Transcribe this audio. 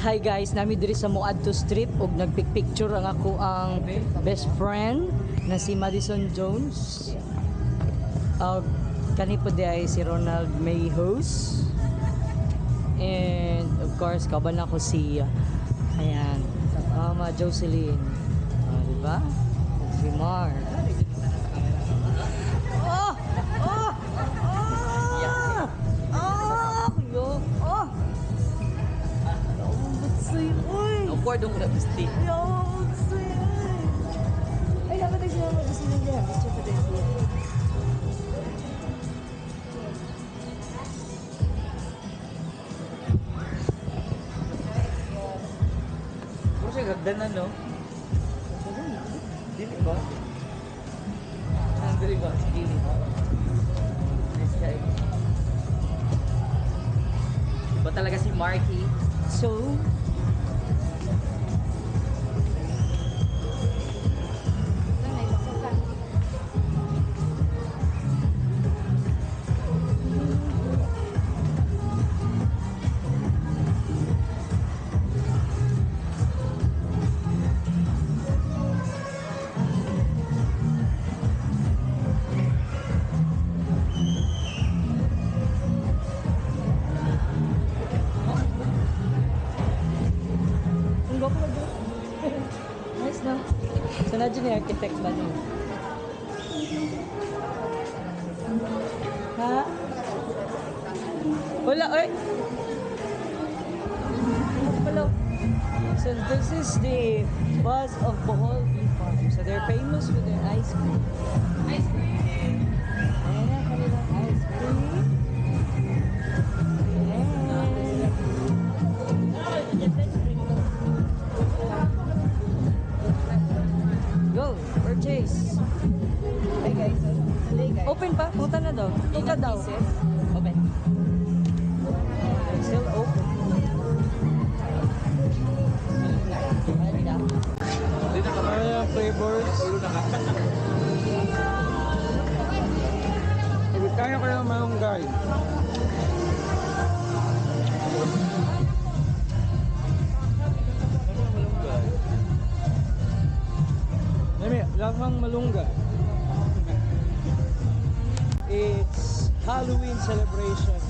Hi guys, nami diri sa Moadto Street ug nagpic-picture ang ako ang best friend na si Madison Jones. Kani po di ay si Ronald Mayhos. And of course, kaban ako si ayan, Mama Jocelyn. Diba? Si Mar. Oh! Oh! Oh! Oh! Yo! Oh! Uy! Ang kordong na gusti. Yo! Ay, dapat ay sila mag-usilin niya. Gusto pa din siya. Puro siya gagdanan, no? Dili ba? Dili ba? Dili. Nice guy. Iba talaga si Marky. So, ang gwapo na dyan. Nice na. So, na dyan yung architect ba niyo? Ha? Wala, oy! Hello. So, this is the buzz of Bohol Bee Farm. So, they're famous with their ice cream. Ice cream! Ayan na, kanilang ice cream. Go, purchase. Hey guys. Hey guys. Open pa? Puta na daw. Puta daw. Open. Still open. Ayan, flavors. Kaya ko yung malunggay. Dami, lasang malunggay. It's Halloween celebration.